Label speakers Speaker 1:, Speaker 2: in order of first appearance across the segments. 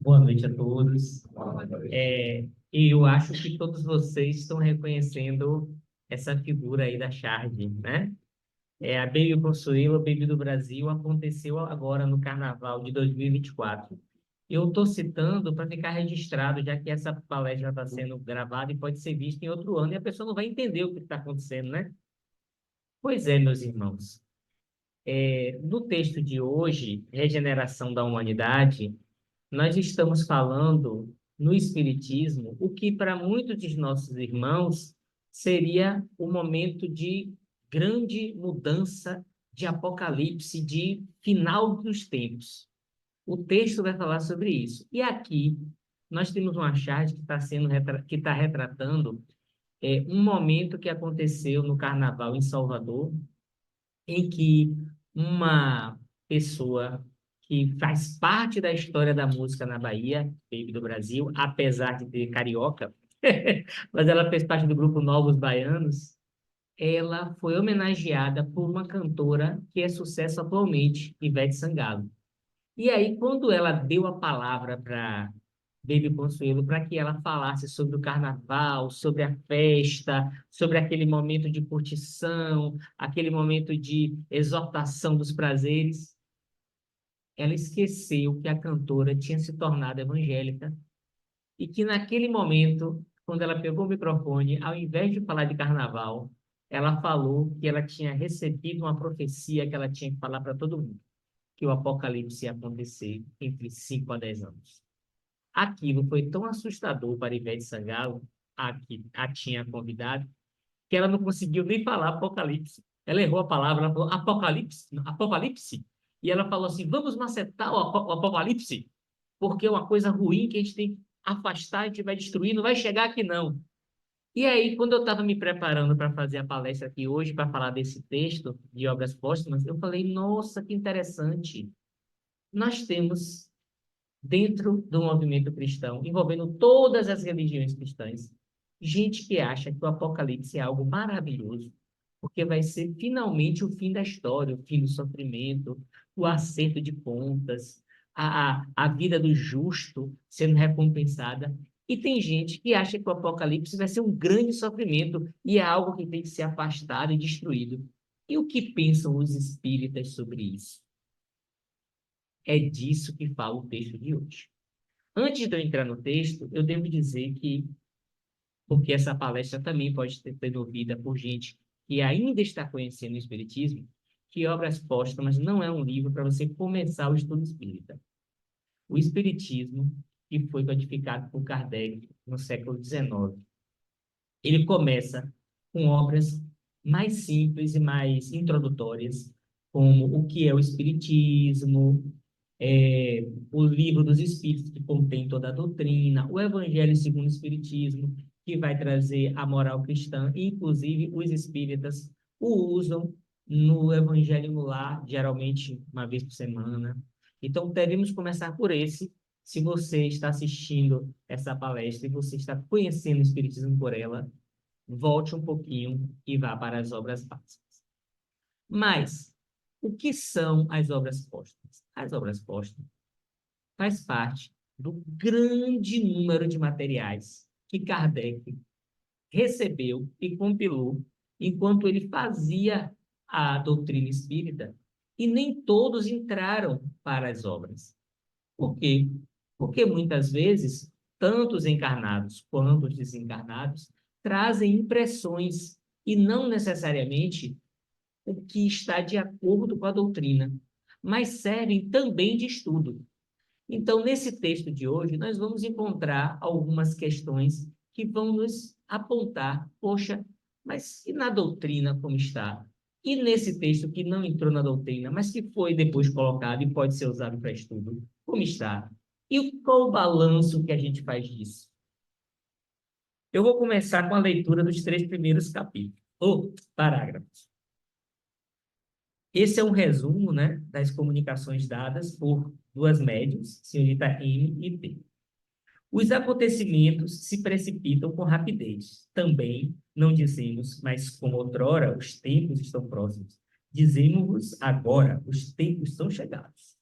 Speaker 1: Boa noite a todos. E eu acho que todos vocês estão reconhecendo essa figura aí da Charge, né? A Baby Consuelo, Baby do Brasil, aconteceu agora no Carnaval de 2024. Eu estou citando para ficar registrado, já que essa palestra está sendo gravada e pode ser vista em outro ano, e a pessoa não vai entender o que está acontecendo, né? Pois é, meus irmãos. No texto de hoje, Regeneração da Humanidade, nós estamos falando no Espiritismo o que para muitos de nossos irmãos seria o momento de grande mudança, de apocalipse, de final dos tempos. O texto vai falar sobre isso. E aqui nós temos uma charge que está que está retratando um momento que aconteceu no Carnaval em Salvador, em que uma pessoa que faz parte da história da música na Bahia, Baby do Brasil, apesar de ter carioca, mas ela fez parte do grupo Novos Baianos, ela foi homenageada por uma cantora que é sucesso atualmente, Ivete Sangalo. E aí, quando ela deu a palavra para Baby Consuelo, para que ela falasse sobre o carnaval, sobre a festa, sobre aquele momento de curtição, aquele momento de exaltação dos prazeres, ela esqueceu que a cantora tinha se tornado evangélica e que naquele momento, quando ela pegou o microfone, ao invés de falar de carnaval, ela falou que ela tinha recebido uma profecia que ela tinha que falar para todo mundo, que o apocalipse ia acontecer entre 5 a 10 anos. Aquilo foi tão assustador para Ivete Sangalo, a que a tinha convidado, que ela não conseguiu nem falar apocalipse. Ela errou a palavra, ela falou apocalipse, apocalipse. E ela falou assim, vamos macetar o apocalipse, porque é uma coisa ruim que a gente tem que afastar, a gente vai destruir, não vai chegar aqui não. E aí, quando eu estava me preparando para fazer a palestra aqui hoje, para falar desse texto de obras póstumas, eu falei, nossa, que interessante. Nós temos dentro do movimento cristão, envolvendo todas as religiões cristãs, gente que acha que o Apocalipse é algo maravilhoso, porque vai ser finalmente o fim da história, o fim do sofrimento, o acerto de contas, a vida do justo sendo recompensada. E tem gente que acha que o Apocalipse vai ser um grande sofrimento e é algo que tem que ser afastado e destruído. E o que pensam os espíritas sobre isso? É disso que fala o texto de hoje. Antes de eu entrar no texto, eu devo dizer que, porque essa palestra também pode ter sido ouvida por gente que ainda está conhecendo o Espiritismo, que Obras Póstumas não é um livro para você começar o estudo espírita. O Espiritismo, que foi codificado por Kardec no século XIX, ele começa com obras mais simples e mais introdutórias, como o que é o Espiritismo, o Livro dos Espíritos, que contém toda a doutrina, o Evangelho segundo o Espiritismo, que vai trazer a moral cristã, e, inclusive, os espíritas o usam no Evangelho no Lar, geralmente uma vez por semana. Então, devemos começar por esse. Se você está assistindo essa palestra e você está conhecendo o Espiritismo por ela, volte um pouquinho e vá para as obras básicas. Mas, o que são as obras póstumas? As obras póstumas faz parte do grande número de materiais que Kardec recebeu e compilou enquanto ele fazia a doutrina espírita, e nem todos entraram para as obras. Por quê? Porque muitas vezes, tanto os encarnados quanto os desencarnados trazem impressões e não necessariamente o que está de acordo com a doutrina, mas servem também de estudo. Então, nesse texto de hoje, nós vamos encontrar algumas questões que vão nos apontar, poxa, mas e na doutrina como está? E nesse texto que não entrou na doutrina, mas que foi depois colocado e pode ser usado para estudo, como está? E qual o balanço que a gente faz disso? Eu vou começar com a leitura dos 3 primeiros capítulos, ou parágrafos. Esse é um resumo, né, das comunicações dadas por 2 médiuns, senhorita M e P. Os acontecimentos se precipitam com rapidez. Também não dizemos, mas como outrora os tempos estão próximos. Dizemos-vos agora, os tempos são chegados.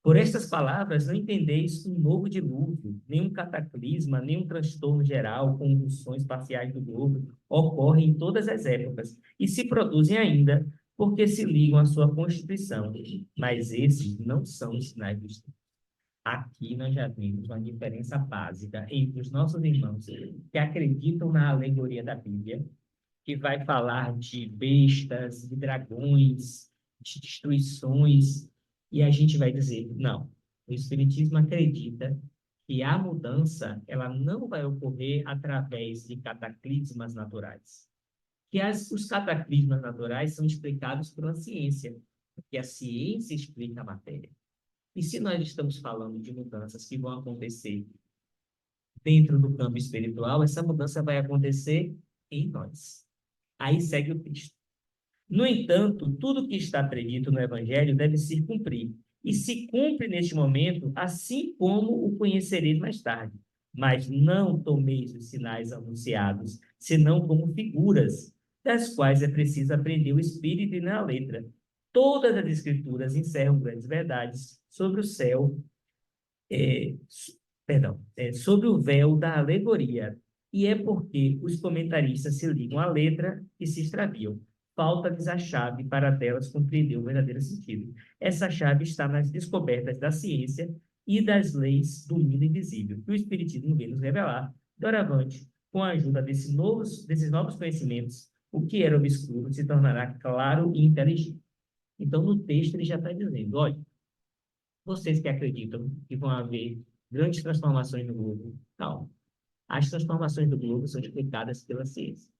Speaker 1: Por estas palavras, não entendeis um novo dilúvio, nenhum cataclisma, nenhum transtorno geral, convulsões parciais do globo, ocorrem em todas as épocas e se produzem ainda porque se ligam à sua constituição, mas esses não são os sinais dos tempos. Aqui nós já vimos uma diferença básica entre os nossos irmãos que acreditam na alegoria da Bíblia, que vai falar de bestas, de dragões, de destruições, e a gente vai dizer, não, o Espiritismo acredita que a mudança ela não vai ocorrer através de cataclismas naturais. Que os cataclismas naturais são explicados pela ciência, porque a ciência explica a matéria. E se nós estamos falando de mudanças que vão acontecer dentro do campo espiritual, essa mudança vai acontecer em nós. Aí segue o texto. No entanto, tudo que está predito no Evangelho deve se cumprir. E se cumpre neste momento, assim como o conhecereis mais tarde. Mas não tomeis os sinais anunciados, senão como figuras, das quais é preciso aprender o espírito e não a letra. Todas as escrituras encerram grandes verdades sobre o céu, é, sobre o véu da alegoria. E é porque os comentaristas se ligam à letra e se extraviam. Falta-lhes a chave para delas compreender o verdadeiro sentido. Essa chave está nas descobertas da ciência e das leis do mundo invisível, que o Espiritismo vem nos revelar. Doravante, com a ajuda desses novos conhecimentos, o que era obscuro se tornará claro e inteligível. Então, no texto, ele já está dizendo, olha, vocês que acreditam que vão haver grandes transformações no globo, calma. As transformações do globo são explicadas pela ciência.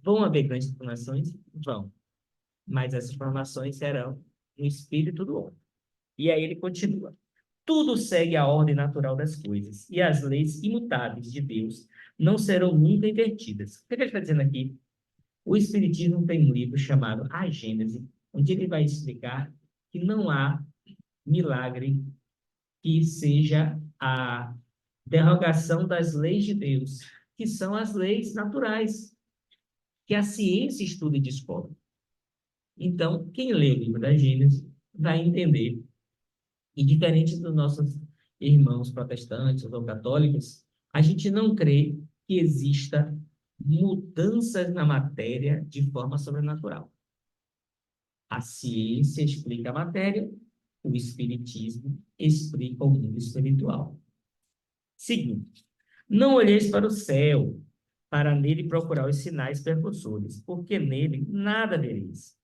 Speaker 1: Vão haver grandes transformações? Vão. Mas essas transformações serão no espírito do homem. E aí ele continua. Tudo segue a ordem natural das coisas, e as leis imutáveis de Deus não serão nunca invertidas. O que ele está dizendo aqui? O Espiritismo tem um livro chamado A Gênese, onde ele vai explicar que não há milagre que seja a derrogação das leis de Deus, que são as leis naturais, que a ciência estuda e descobre. Então, quem lê o livro da Gênesis vai entender, e diferente dos nossos irmãos protestantes ou católicos, a gente não crê que exista mudanças na matéria de forma sobrenatural. A ciência explica a matéria, o espiritismo explica o mundo espiritual. Seguinte, não olheis para o céu, para nele procurar os sinais percussores, porque nele nada vereis.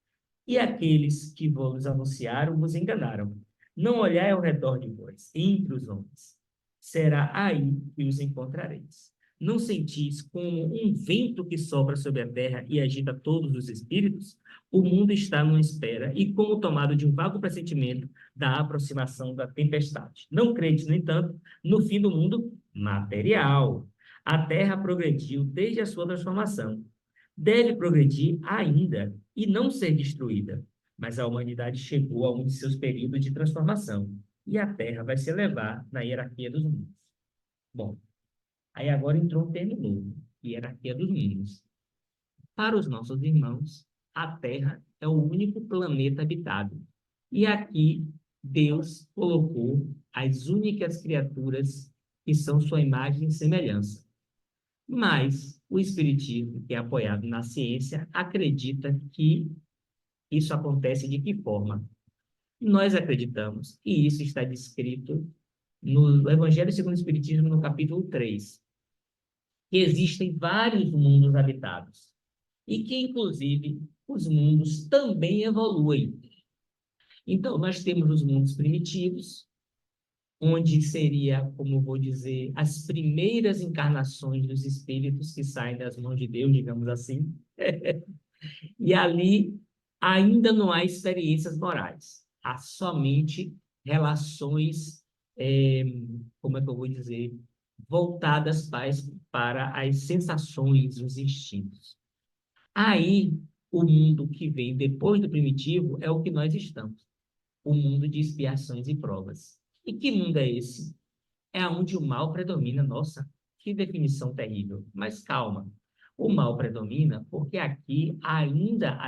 Speaker 1: E aqueles que vos anunciaram vos enganaram. Não olhai ao redor de vós, entre os homens. Será aí que os encontrareis. Não sentis como um vento que sopra sobre a terra e agita todos os espíritos? O mundo está numa espera e como tomado de um vago pressentimento da aproximação da tempestade. Não credes, no entanto, no fim do mundo material. A terra progrediu desde a sua transformação. Deve progredir ainda e não ser destruída, mas a humanidade chegou a um de seus períodos de transformação e a Terra vai se elevar na hierarquia dos mundos. Bom, aí agora entrou um termo novo, hierarquia dos mundos. Para os nossos irmãos, a Terra é o único planeta habitado. E aqui Deus colocou as únicas criaturas que são sua imagem e semelhança. Mas o Espiritismo, que é apoiado na ciência, acredita que isso acontece de que forma? Nós acreditamos, e isso está descrito no Evangelho segundo o Espiritismo, no capítulo 3, que existem vários mundos habitados, e que, inclusive, os mundos também evoluem. Então, nós temos os mundos primitivos, onde seria, como vou dizer, as primeiras encarnações dos espíritos que saem das mãos de Deus, digamos assim. E ali ainda não há experiências morais, há somente relações, como é que eu vou dizer, voltadas para as sensações, os instintos. Aí, o mundo que vem depois do primitivo é o que nós estamos, o mundo de expiações e provas. E que mundo é esse? É onde o mal predomina. Nossa, que definição terrível. Mas calma, o mal predomina porque aqui ainda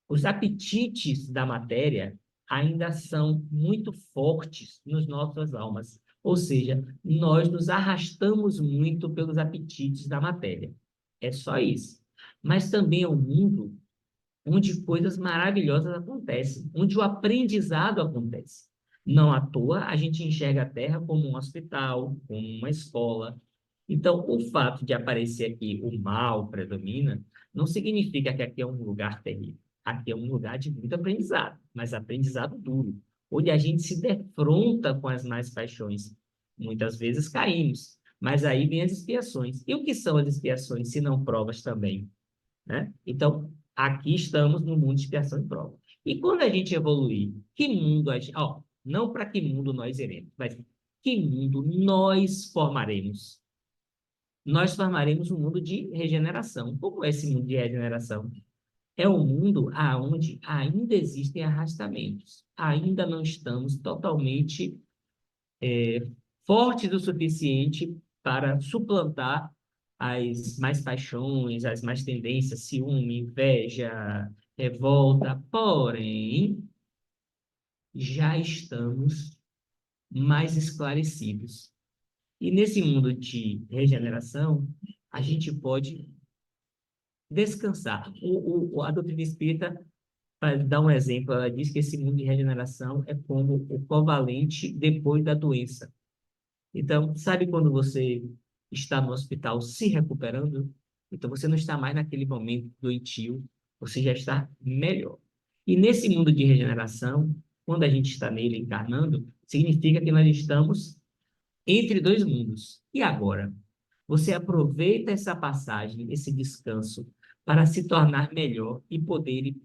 Speaker 1: os apetites da matéria ainda são muito fortes nas nossas almas. Ou seja, nós nos arrastamos muito pelos apetites da matéria. É só isso. Mas também é um mundo onde coisas maravilhosas acontecem, onde o aprendizado acontece. Não à toa, a gente enxerga a Terra como um hospital, como uma escola. Então, o fato de aparecer aqui o mal predomina, não significa que aqui é um lugar terrível. Aqui é um lugar de muito aprendizado, mas aprendizado duro, onde a gente se defronta com as más paixões. Muitas vezes caímos, mas aí vem as expiações. E o que são as expiações, se não provas também? Né? Então, aqui estamos no mundo de expiação e prova. E quando a gente evoluir, que mundo a gente... Ó, não para que mundo nós iremos, mas que mundo nós formaremos? Nós formaremos um mundo de regeneração. Como é esse mundo de regeneração? É um mundo onde ainda existem arrastamentos. Ainda não estamos totalmente fortes o suficiente para suplantar as mais paixões, as mais tendências, ciúme, inveja, revolta. Porém, já estamos mais esclarecidos. E nesse mundo de regeneração, a gente pode descansar. A doutrina espírita, para dar um exemplo, ela diz que esse mundo de regeneração é como o covalente depois da doença. Então, sabe quando você está no hospital se recuperando? Então, você não está mais naquele momento doentio, você já está melhor. E nesse mundo de regeneração, quando a gente está nele encarnando, significa que nós estamos entre dois mundos. E agora? Você aproveita essa passagem, esse descanso, para se tornar melhor e poder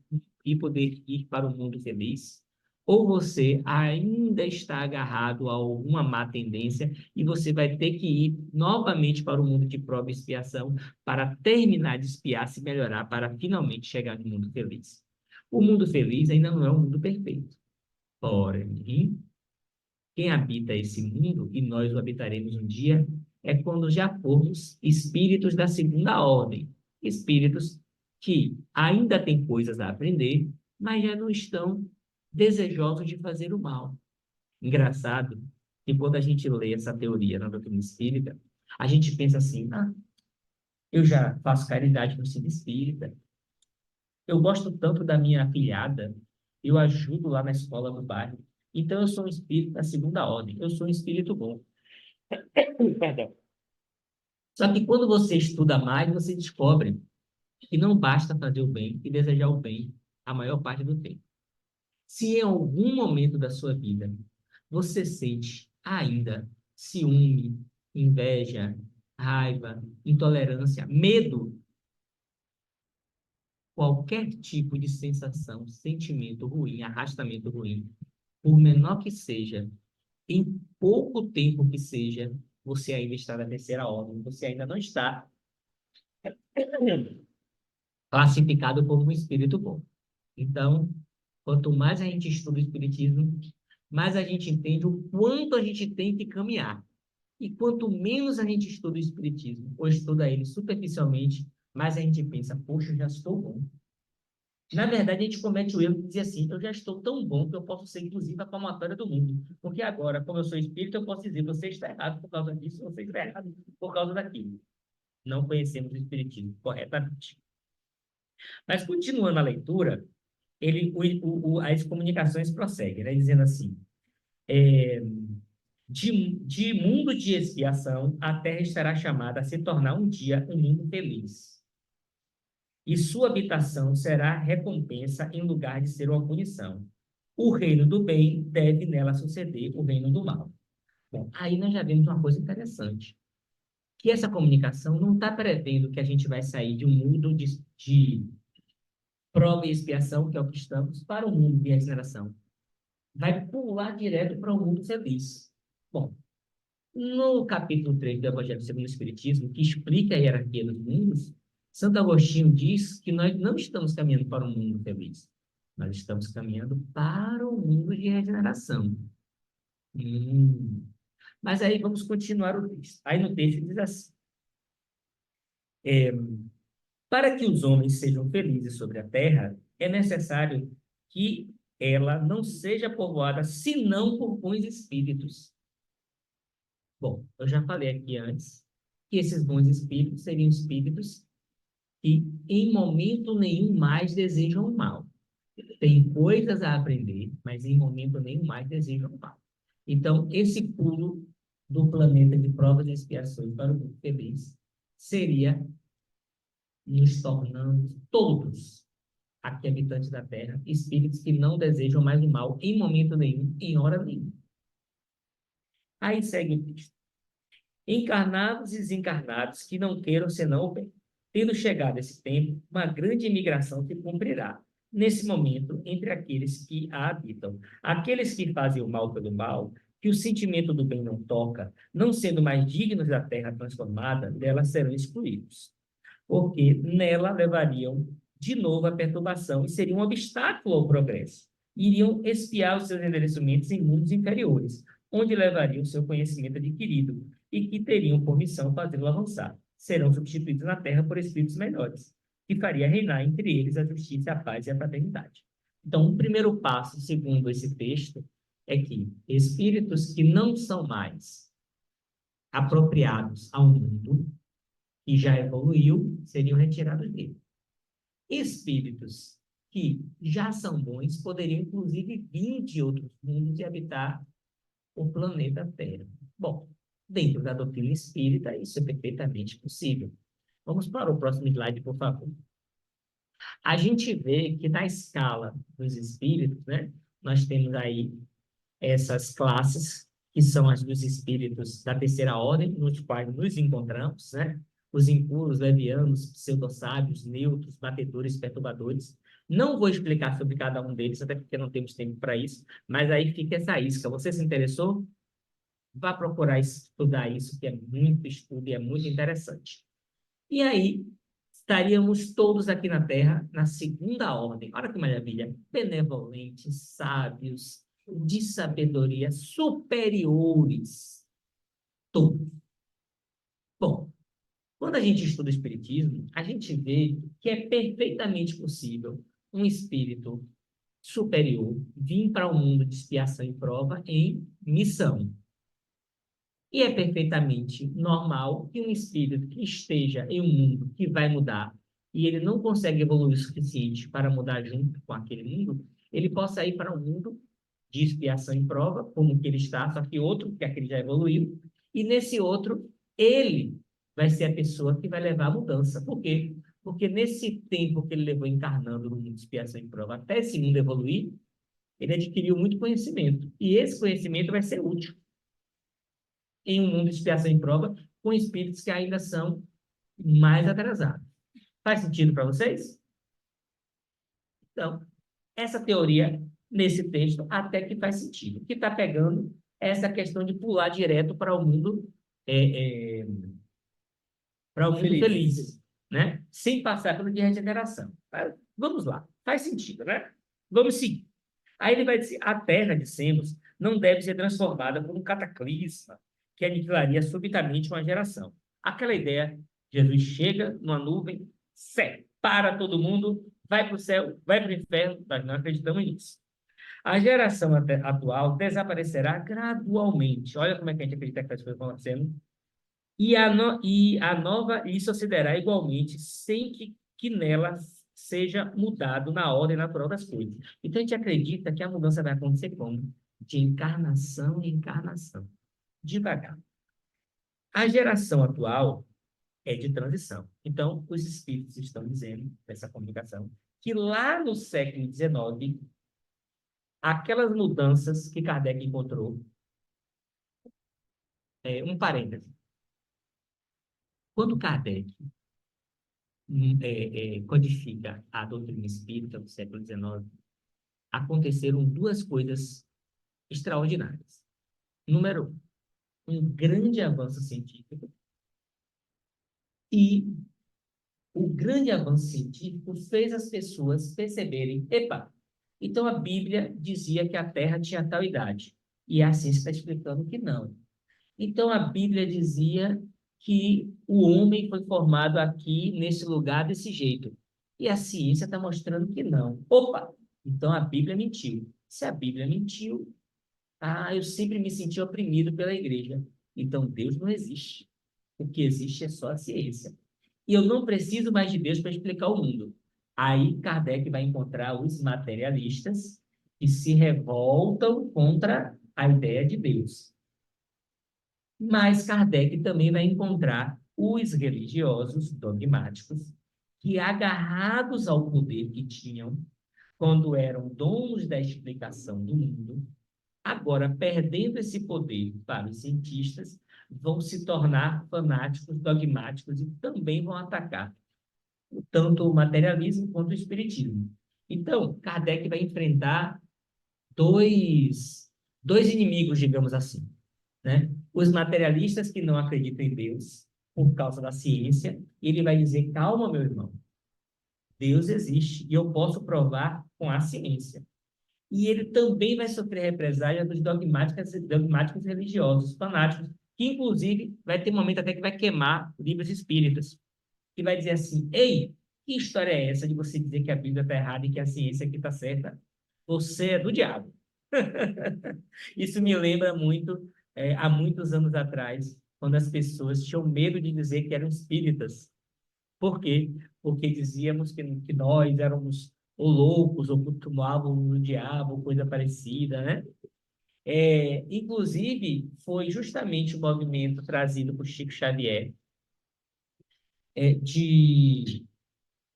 Speaker 1: ir para o mundo feliz? Ou você ainda está agarrado a alguma má tendência e você vai ter que ir novamente para o mundo de prova e expiação para terminar de expiar, se melhorar, para finalmente chegar no mundo feliz? O mundo feliz ainda não é um mundo perfeito. Porém, quem habita esse mundo, e nós o habitaremos um dia, é quando já formos espíritos da segunda ordem. Espíritos que ainda têm coisas a aprender, mas já não estão desejosos de fazer o mal. Engraçado que quando a gente lê essa teoria na doutrina espírita, a gente pensa assim: eu já faço caridade no centro espírita, eu gosto tanto da minha afilhada, eu ajudo lá na escola do bairro, então eu sou um espírito da segunda ordem, eu sou um espírito bom. Perdão. Só que quando você estuda mais, você descobre que não basta fazer o bem e desejar o bem a maior parte do tempo. Se em algum momento da sua vida você sente ainda ciúme, inveja, raiva, intolerância, medo, qualquer tipo de sensação, sentimento ruim, arrastamento ruim, por menor que seja, em pouco tempo que seja, você ainda está na terceira ordem, você ainda não está classificado como um espírito bom. Então, quanto mais a gente estuda o espiritismo, mais a gente entende o quanto a gente tem que caminhar. E quanto menos a gente estuda o espiritismo, ou estuda ele superficialmente, mais a gente pensa: poxa, eu já estou bom. Na verdade, a gente comete o erro de dizer assim: eu já estou tão bom que eu posso ser, inclusive, a palmatória do mundo. Porque agora, como eu sou espírita, eu posso dizer: você está errado por causa disso, você está errado por causa daquilo. Não conhecemos o espiritismo corretamente. Mas, continuando a leitura, as comunicações prosseguem, né, dizendo assim: de mundo de expiação, a terra estará chamada a se tornar um dia um mundo feliz. E sua habitação será recompensa em lugar de ser uma punição. O reino do bem deve nela suceder o reino do mal. Bom, aí nós já vemos uma coisa interessante, que essa comunicação não está prevendo que a gente vai sair de um mundo de prova e expiação, que é o que estamos, para o mundo de regeneração. Vai pular direto para o mundo feliz. Bom, no capítulo 3 do Evangelho segundo o Espiritismo, que explica a hierarquia dos mundos, Santo Agostinho diz que nós não estamos caminhando para um mundo feliz. Nós estamos caminhando para o mundo de regeneração. Mas aí vamos continuar o texto. Aí no texto diz assim: para que os homens sejam felizes sobre a terra, é necessário que ela não seja povoada senão por bons espíritos. Bom, eu já falei aqui antes que esses bons espíritos seriam espíritos que em momento nenhum mais desejam o mal. Tem coisas a aprender, mas em momento nenhum mais desejam o mal. Então, esse pulo do planeta de provas e expiações para o mundo feliz seria nos tornando todos, aqui habitantes da Terra, espíritos que não desejam mais o mal em momento nenhum, em hora nenhuma. Aí segue o texto. Encarnados e desencarnados que não queiram senão o bem. Tendo chegado esse tempo, uma grande imigração se cumprirá, nesse momento, entre aqueles que a habitam. Aqueles que fazem o mal pelo mal, que o sentimento do bem não toca, não sendo mais dignos da terra transformada, dela serão excluídos, porque nela levariam de novo a perturbação e seriam um obstáculo ao progresso. Iriam espiar os seus endereçamentos em mundos inferiores, onde levariam o seu conhecimento adquirido e que teriam por missão fazê-lo avançar. Serão substituídos na Terra por espíritos melhores, que faria reinar entre eles a justiça, a paz e a fraternidade. Então, o primeiro passo, segundo esse texto, é que espíritos que não são mais apropriados ao mundo, e já evoluiu, seriam retirados dele. Espíritos que já são bons poderiam, inclusive, vir de outros mundos e habitar o planeta Terra. Bom, dentro da doutrina espírita, isso é perfeitamente possível. Vamos para o próximo slide, por favor. A gente vê que na escala dos espíritos, né, nós temos aí essas classes, que são as dos espíritos da terceira ordem, nos quais nos encontramos, né? Os impuros, levianos, pseudo-sábios, neutros, batedores, perturbadores. Não vou explicar sobre cada um deles, até porque não temos tempo para isso, mas aí fica essa isca. Você se interessou? Vá procurar estudar isso, que é muito estudo e é muito interessante. E aí, estaríamos todos aqui na Terra, na segunda ordem. Olha que maravilha! Benevolentes, sábios, de sabedoria, superiores. Todos. Bom, quando a gente estuda o Espiritismo, a gente vê que é perfeitamente possível um espírito superior vir para o mundo de expiação e prova em missão. E é perfeitamente normal que um espírito que esteja em um mundo que vai mudar e ele não consegue evoluir o suficiente para mudar junto com aquele mundo, ele possa ir para um mundo de expiação e prova, como que ele está, só que outro, que aquele já evoluiu, e nesse outro, ele vai ser a pessoa que vai levar a mudança. Por quê? Porque nesse tempo que ele levou encarnando no mundo de expiação e prova, até esse mundo evoluir, ele adquiriu muito conhecimento. E esse conhecimento vai ser útil em um mundo de expiação e prova, com espíritos que ainda são mais atrasados. Faz sentido para vocês? Então, essa teoria, nesse texto, até que faz sentido. O que está pegando é essa questão de pular direto para o mundo, para o mundo feliz, né? Sem passar pelo de regeneração. Vamos lá, faz sentido, né? Vamos seguir. Aí ele vai dizer, a Terra, dissemos, não deve ser transformada por um cataclisma que aniquilaria subitamente uma geração. Aquela ideia, Jesus chega numa nuvem, separa todo mundo, vai para o céu, vai para o inferno, nós não acreditamos nisso. A geração atual desaparecerá gradualmente. Olha como é que a gente acredita que as coisas vão acontecendo. E a nova lhe sucederá igualmente, sem que nela seja mudado na ordem natural das coisas. Então, a gente acredita que a mudança vai acontecer como? De encarnação em encarnação. Devagar. A geração atual é de transição. Então, os espíritos estão dizendo, nessa comunicação, que lá no século XIX, aquelas mudanças que Kardec encontrou, um parêntese. Quando Kardec codifica a doutrina espírita do século XIX, aconteceram duas coisas extraordinárias. Número um grande avanço científico, e o grande avanço científico fez as pessoas perceberem, epa, então a Bíblia dizia que a Terra tinha tal idade, e a ciência está explicando que não. Então a Bíblia dizia que o homem foi formado aqui, nesse lugar, desse jeito. E a ciência está mostrando que não. Opa! Então a Bíblia mentiu. Se a Bíblia mentiu, eu sempre me senti oprimido pela igreja. Então, Deus não existe. O que existe é só a ciência. E eu não preciso mais de Deus para explicar o mundo. Aí Kardec vai encontrar os materialistas que se revoltam contra a ideia de Deus. Mas Kardec também vai encontrar os religiosos dogmáticos que, agarrados ao poder que tinham quando eram donos da explicação do mundo, agora, perdendo esse poder para os cientistas, vão se tornar fanáticos dogmáticos e também vão atacar tanto o materialismo quanto o espiritismo. Então, Kardec vai enfrentar dois inimigos, digamos assim, né? Os materialistas que não acreditam em Deus por causa da ciência, ele vai dizer: calma, meu irmão, Deus existe e eu posso provar com a ciência. E ele também vai sofrer represália dos dogmáticos religiosos, fanáticos, que inclusive vai ter um momento até que vai queimar livros espíritas, que vai dizer assim: ei, que história é essa de você dizer que a Bíblia está errada e que a ciência aqui está certa? Você é do diabo. Isso me lembra muito, há muitos anos atrás, quando as pessoas tinham medo de dizer que eram espíritas. Por quê? Porque dizíamos que nós éramos ou loucos, ou cultuávamos o diabo, coisa parecida, né? Inclusive, foi justamente o movimento trazido por Chico Xavier, de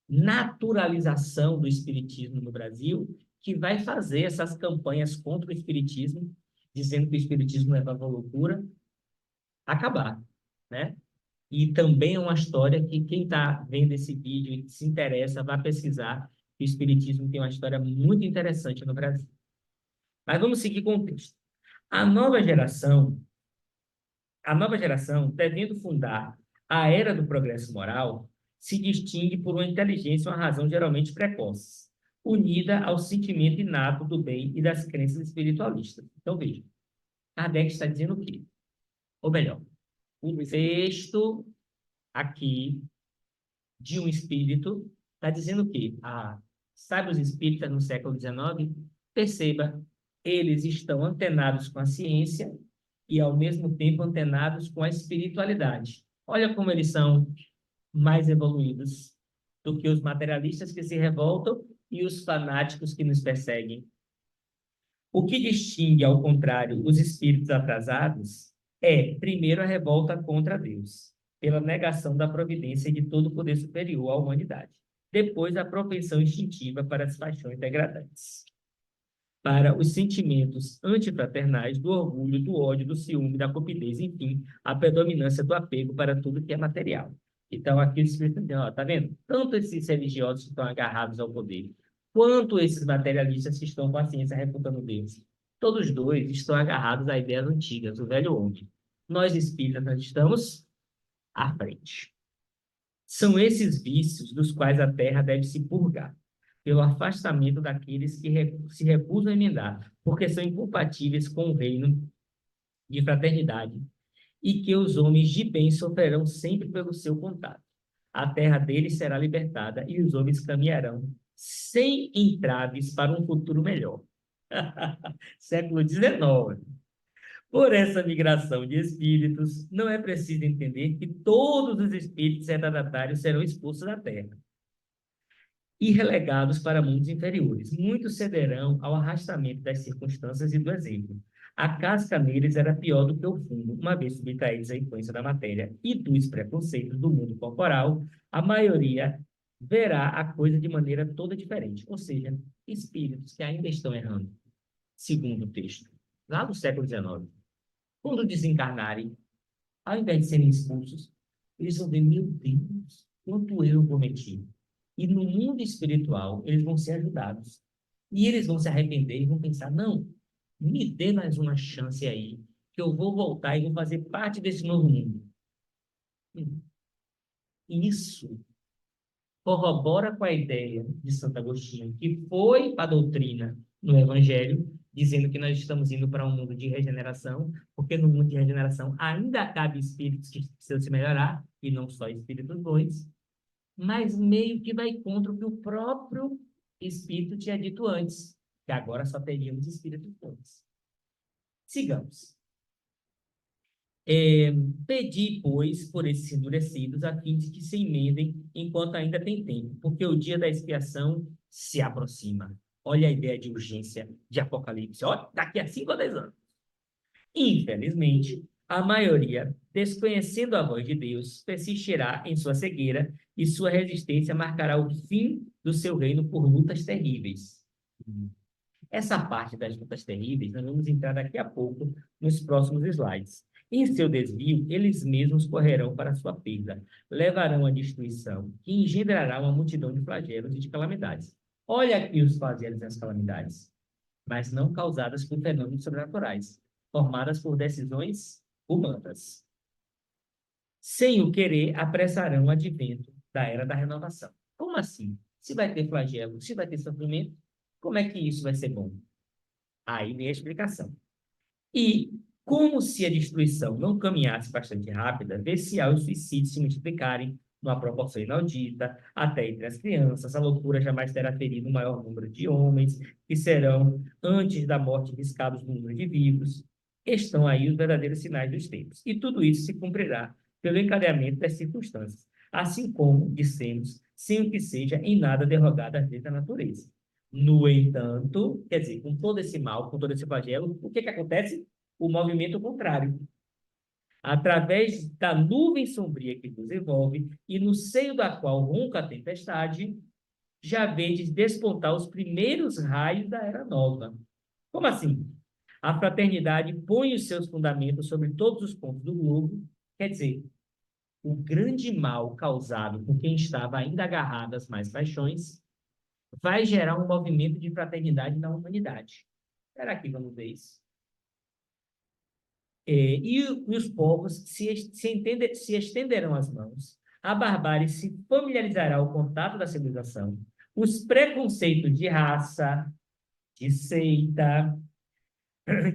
Speaker 1: naturalização do espiritismo no Brasil, que vai fazer essas campanhas contra o espiritismo, dizendo que o espiritismo leva à loucura, acabar, né? E também é uma história que quem está vendo esse vídeo e se interessa, vai pesquisar, que o espiritismo tem uma história muito interessante no Brasil. Mas vamos seguir com o texto. A nova geração, devendo fundar a era do progresso moral, se distingue por uma inteligência e uma razão geralmente precoces, unida ao sentimento inato do bem e das crenças espiritualistas. Então, veja, Kardec está dizendo o quê? Ou melhor, o texto aqui de um espírito está dizendo o quê? Sabe os espíritas no século XIX? Perceba, eles estão antenados com a ciência e, ao mesmo tempo, antenados com a espiritualidade. Olha como eles são mais evoluídos do que os materialistas que se revoltam e os fanáticos que nos perseguem. O que distingue, ao contrário, os espíritos atrasados é, primeiro, a revolta contra Deus, pela negação da providência de todo o poder superior à humanidade. Depois, a propensão instintiva para as paixões degradantes, para os sentimentos antifraternais, do orgulho, do ódio, do ciúme, da cupidez, enfim, a predominância do apego para tudo que é material. Então, aqui o Espírito está dizendo, tá vendo? Tanto esses religiosos que estão agarrados ao poder, quanto esses materialistas que estão com a ciência refutando Deus. Todos dois estão agarrados a ideias antigas, o velho homem. Nós espíritas, nós estamos à frente. São esses vícios dos quais a terra deve se purgar, pelo afastamento daqueles que se recusam a emendar, porque são incompatíveis com o reino de fraternidade, e que os homens de bem sofrerão sempre pelo seu contato. A terra deles será libertada e os homens caminharão sem entraves para um futuro melhor. Século XIX. Por essa migração de espíritos, não é preciso entender que todos os espíritos retardatários serão expulsos da terra e relegados para mundos inferiores. Muitos cederão ao arrastamento das circunstâncias e do exemplo. A casca neles era pior do que o fundo, uma vez subtraídos à influência da matéria e dos preconceitos do mundo corporal, a maioria verá a coisa de maneira toda diferente, ou seja, espíritos que ainda estão errando, segundo o texto, lá do século XIX. Quando desencarnarem, ao invés de serem expulsos, eles vão ver, meu Deus, quanto eu cometi. E no mundo espiritual, eles vão ser ajudados. E eles vão se arrepender e vão pensar, não, me dê mais uma chance aí, que eu vou voltar e vou fazer parte desse novo mundo. Isso corrobora com a ideia de Santo Agostinho, que foi a doutrina no Evangelho, dizendo que nós estamos indo para um mundo de regeneração, porque no mundo de regeneração ainda cabe espíritos que precisam se melhorar, e não só espíritos bons, mas meio que vai contra o que o próprio Espírito tinha dito antes. que agora só teríamos espíritos bons. Sigamos. Pedi, pois, por esses endurecidos, a fim de que se emendem enquanto ainda tem tempo, porque o dia da expiação se aproxima. Olha a ideia de urgência de Apocalipse. Olha, daqui a 5 ou 10 anos. Infelizmente, a maioria, desconhecendo a voz de Deus, persistirá em sua cegueira e sua resistência marcará o fim do seu reino por lutas terríveis. Essa parte das lutas terríveis nós vamos entrar daqui a pouco nos próximos slides. Em seu desvio, eles mesmos correrão para a sua perda, levarão à destruição, que engendrará uma multidão de flagelos e de calamidades. Olha aqui os flagelos e as calamidades, mas não causadas por fenômenos sobrenaturais, formadas por decisões humanas. Sem o querer, apressarão o advento da era da renovação. Como assim? Se vai ter flagelo, se vai ter sofrimento, como é que isso vai ser bom? Aí vem a explicação. E, como se a destruição não caminhasse bastante rápida, vê-se-á os suicídios se multiplicarem numa proporção inaudita, até entre as crianças. A loucura jamais terá ferido o maior número de homens, que serão, antes da morte, riscados no número de vivos. Estão aí os verdadeiros sinais dos tempos. E tudo isso se cumprirá pelo encadeamento das circunstâncias, assim como, dissemos, sem o que seja em nada derrogado às leis da natureza. No entanto, quer dizer, com todo esse mal, com todo esse flagelo, o que acontece? O movimento contrário. Através da nuvem sombria que nos envolve e no seio da qual ronca a tempestade, já vedes despontar os primeiros raios da era nova. Como assim? A fraternidade põe os seus fundamentos sobre todos os pontos do globo, quer dizer, o grande mal causado por quem estava ainda agarrado às mais paixões vai gerar um movimento de fraternidade na humanidade. Será que vamos ver isso? E os povos se estenderão as mãos, a barbárie se familiarizará ao contato da civilização, os preconceitos de raça, de seita,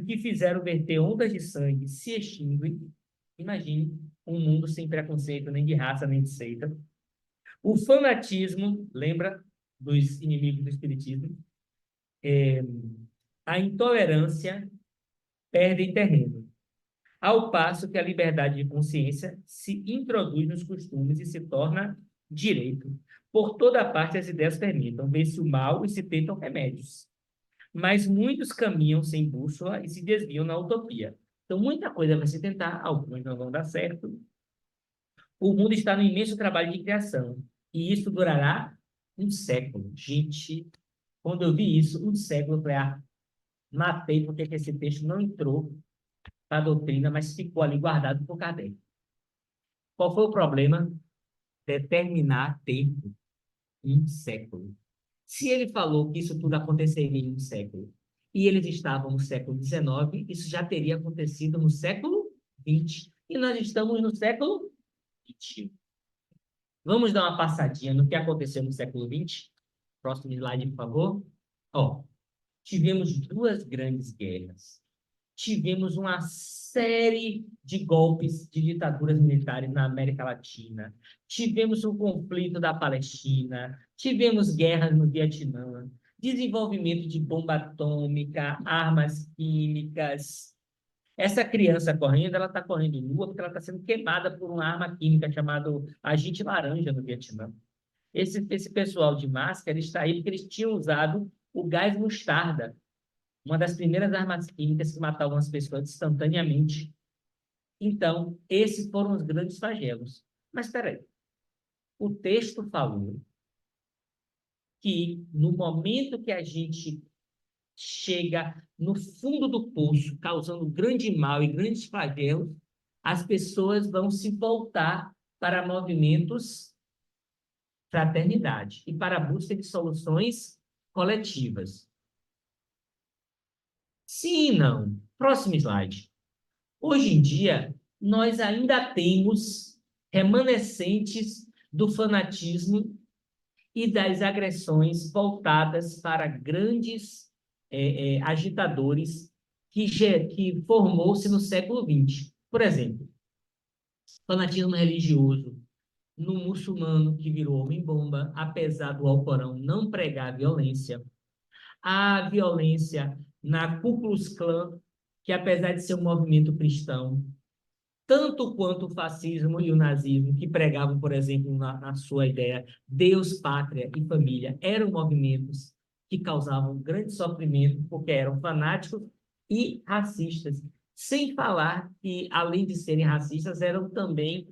Speaker 1: que fizeram verter ondas de sangue, se extinguem. Imagine um mundo sem preconceito nem de raça, nem de seita. O fanatismo, lembra dos inimigos do espiritismo? A intolerância perdem terreno, ao passo que a liberdade de consciência se introduz nos costumes e se torna direito. Por toda parte as ideias permitam, vê-se o mal e se tentam remédios. Mas muitos caminham sem bússola e se desviam na utopia. Então, muita coisa vai se tentar, alguns não vão dar certo. O mundo está no imenso trabalho de criação, e isso durará um século. Gente, quando eu vi isso, um século, eu falei, matei porque esse texto não entrou para a doutrina, mas ficou ali guardado por Kardec. Qual foi o problema? Determinar tempo, um século. Se ele falou que isso tudo aconteceria em um século, e eles estavam no século XIX, isso já teria acontecido no século XX. E nós estamos no século XXI. Vamos dar uma passadinha no que aconteceu no século XX? Próximo slide, por favor. Ó, tivemos duas grandes guerras. Tivemos uma série de golpes de ditaduras militares na América Latina. Tivemos o conflito da Palestina. Tivemos guerras no Vietnã. Desenvolvimento de bomba atômica, armas químicas. Essa criança correndo, ela está correndo nua porque ela está sendo queimada por uma arma química chamada agente laranja no Vietnã. Esse pessoal de máscara está aí porque eles tinham usado o gás mostarda, uma das primeiras armas químicas que matavam as pessoas instantaneamente. Então, esses foram os grandes flagelos. Mas espera aí. O texto falou que no momento que a gente chega no fundo do poço, causando grande mal e grandes flagelos, as pessoas vão se voltar para movimentos fraternidade e para a busca de soluções coletivas. Sim e não. Próximo slide. Hoje em dia, nós ainda temos remanescentes do fanatismo e das agressões voltadas para grandes agitadores que formou-se no século XX. Por exemplo, fanatismo religioso no muçulmano que virou homem-bomba, apesar do Alcorão não pregar violência. a violência na Ku Klux Klan, que apesar de ser um movimento cristão, tanto quanto o fascismo e o nazismo, que pregavam, por exemplo, na sua ideia, Deus, pátria e família, eram movimentos que causavam grande sofrimento, porque eram fanáticos e racistas. Sem falar que, além de serem racistas, eram também,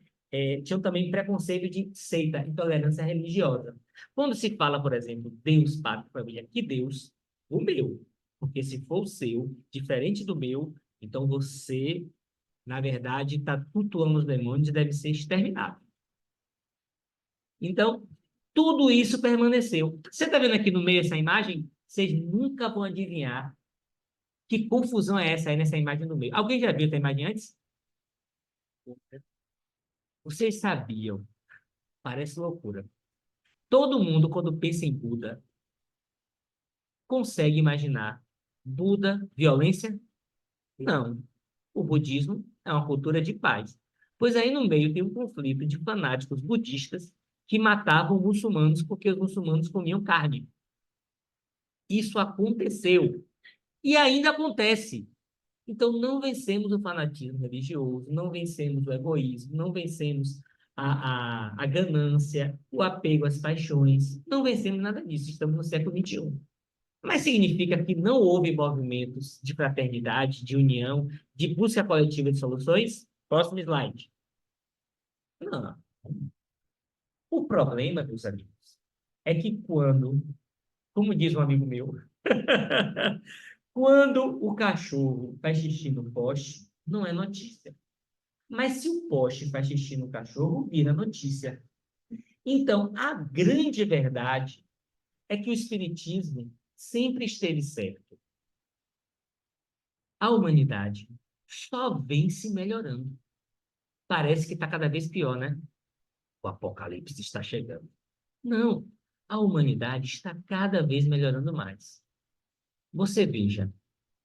Speaker 1: tinham também preconceito de seita, intolerância religiosa. Quando se fala, por exemplo, Deus, pátria e família, que Deus? O meu. Porque se for o seu, diferente do meu, então você na verdade, está cultuando os demônios e deve ser exterminado. Então, tudo isso permaneceu. Você está vendo aqui no meio essa imagem? Vocês nunca vão adivinhar que confusão é essa aí nessa imagem no meio. Alguém já viu essa imagem antes? Vocês sabiam? Parece loucura. Todo mundo, quando pensa em Buda, consegue imaginar Buda, violência? Não. O budismo é uma cultura de paz. Pois aí no meio tem um conflito de fanáticos budistas que matavam muçulmanos porque os muçulmanos comiam carne. Isso aconteceu e ainda acontece. Então não vencemos o fanatismo religioso, não vencemos o egoísmo, não vencemos a ganância, o apego às paixões, não vencemos nada disso. Estamos no século XXI. Mas significa que não houve movimentos de fraternidade, de união, de busca coletiva de soluções? Próximo slide. Não. O problema, meus amigos, é que quando, como diz um amigo meu, quando o cachorro faz xixi no poste, não é notícia. Mas se o poste faz xixi no cachorro, vira notícia. Então, a grande verdade é que o espiritismo sempre esteve certo. A humanidade só vem se melhorando. Parece que está cada vez pior, né? O apocalipse está chegando. Não, a humanidade está cada vez melhorando mais. Você veja,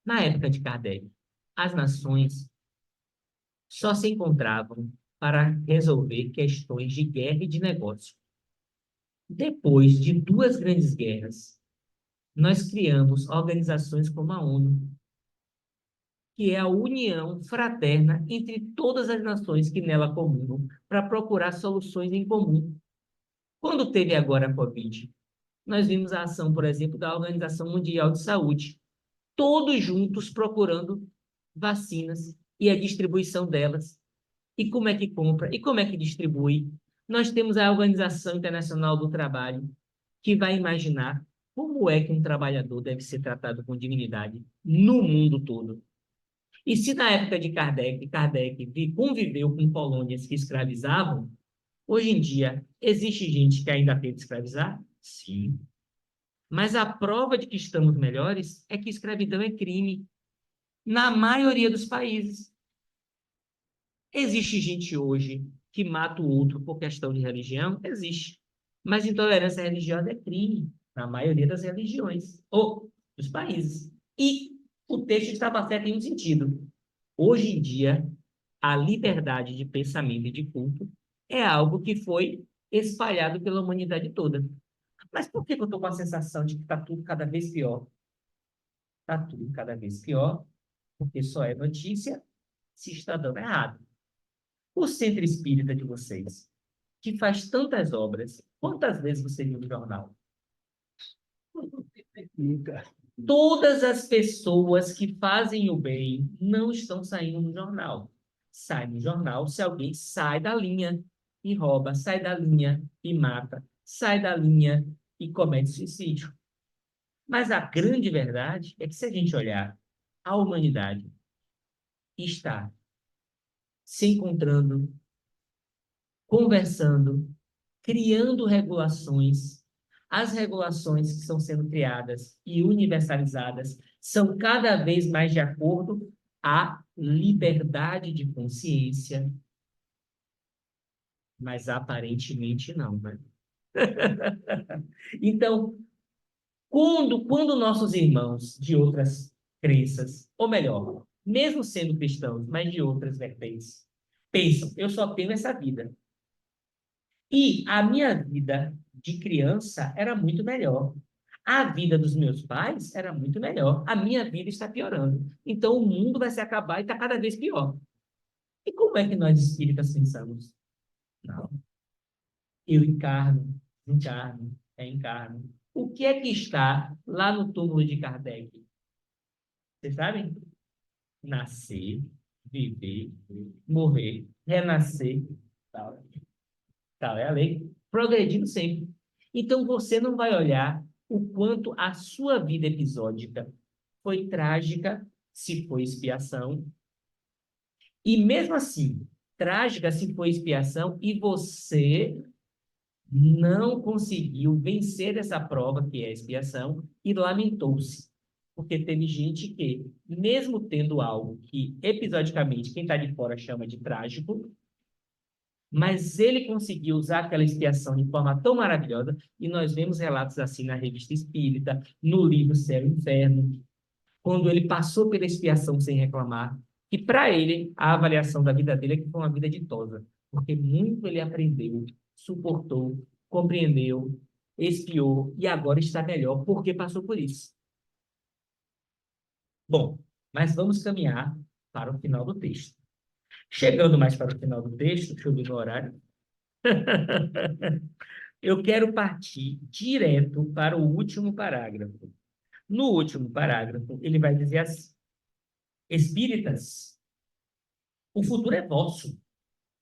Speaker 1: na época de Kardec, as nações só se encontravam para resolver questões de guerra e de negócio. Depois de duas grandes guerras, nós criamos organizações como a ONU, que é a união fraterna entre todas as nações que nela comungam, para procurar soluções em comum. Quando teve agora a Covid, nós vimos a ação, por exemplo, da Organização Mundial de Saúde, todos juntos procurando vacinas e a distribuição delas, e como é que compra, e como é que distribui. Nós temos a Organização Internacional do Trabalho, que vai imaginar como é que um trabalhador deve ser tratado com dignidade no mundo todo. E se na época de Kardec conviveu com colônias que escravizavam, hoje em dia existe gente que ainda tenta escravizar? Sim. Mas a prova de que estamos melhores é que escravidão é crime na maioria dos países. Existe gente hoje que mata o outro por questão de religião? Existe. Mas intolerância religiosa é crime na maioria das religiões ou dos países. E o texto estava certo em um sentido. Hoje em dia, a liberdade de pensamento e de culto é algo que foi espalhado pela humanidade toda. Mas por que eu estou com a sensação de que está tudo cada vez pior? Está tudo cada vez pior, porque só é notícia se está dando errado. O centro espírita de vocês, que faz tantas obras, quantas vezes você viu no jornal?
Speaker 2: Nunca.
Speaker 1: Todas as pessoas que fazem o bem não estão saindo no jornal. Sai no jornal se alguém sai da linha e rouba, sai da linha e mata, sai da linha e comete suicídio. Mas a grande verdade é que se a gente olhar, a humanidade está se encontrando, conversando, criando regulações. As regulações que estão sendo criadas e universalizadas são cada vez mais de acordo à liberdade de consciência, mas aparentemente não, né? Então, quando nossos irmãos de outras crenças, ou melhor, mesmo sendo cristãos, mas de outras vertentes, pensam, eu só tenho essa vida. E a minha vida de criança era muito melhor. A vida dos meus pais era muito melhor. A minha vida está piorando. Então, o mundo vai se acabar e está cada vez pior. E como é que nós espíritas pensamos? Não. Eu encarno, encarno, reencarno. O que é que está lá no túmulo de Kardec? Vocês sabem? Nascer, viver, morrer, renascer, tal, tal é a lei, progredindo sempre. Então você não vai olhar o quanto a sua vida episódica foi trágica, se foi expiação, e mesmo assim, trágica se foi expiação, e você não conseguiu vencer essa prova, que é a expiação, e lamentou-se. Porque teve gente que, mesmo tendo algo que, episodicamente, quem está de fora chama de trágico, mas ele conseguiu usar aquela expiação de forma tão maravilhosa, e nós vemos relatos assim na Revista Espírita, no livro Céu e Inferno, quando ele passou pela expiação sem reclamar, e para ele, a avaliação da vida dele é que foi uma vida ditosa, porque muito ele aprendeu, suportou, compreendeu, expiou, e agora está melhor porque passou por isso. Bom, mas vamos caminhar para o final do texto. Chegando mais para o final do texto, deixa eu ver no horário, eu quero partir direto para o último parágrafo. No último parágrafo, ele vai dizer assim: Espíritas, o futuro é vosso,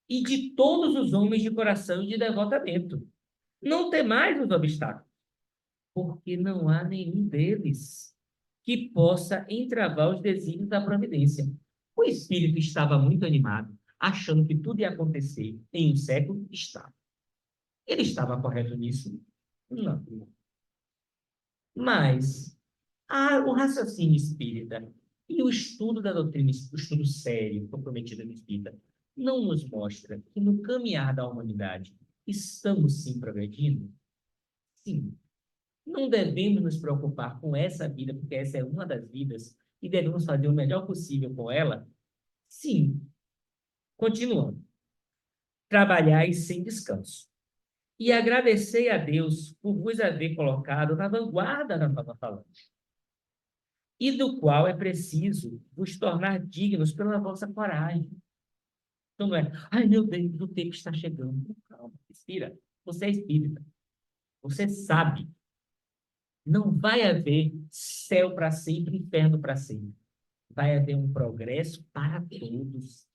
Speaker 1: e de todos os homens de coração e de devotamento. Não temais os obstáculos, porque não há nenhum deles que possa entravar os desígnios da providência. O espírito estava muito animado, achando que tudo ia acontecer em um século. Estava. Ele estava correto nisso? Não. Mas o raciocínio espírita e o estudo da doutrina, o estudo sério, comprometido no espírita, não nos mostra que no caminhar da humanidade estamos sim progredindo? Sim. Não devemos nos preocupar com essa vida, porque essa é uma das vidas, e devemos fazer o melhor possível com ela? Sim. Continuando. Trabalhai sem descanso. E agradecei a Deus por vos haver colocado na vanguarda da nova falante, e do qual é preciso vos tornar dignos pela vossa coragem. Então não é, ai meu Deus, o tempo está chegando. Calma, respira. Você é espírita. Você sabe. Não vai haver céu para sempre, inferno para sempre. Vai haver um progresso para todos.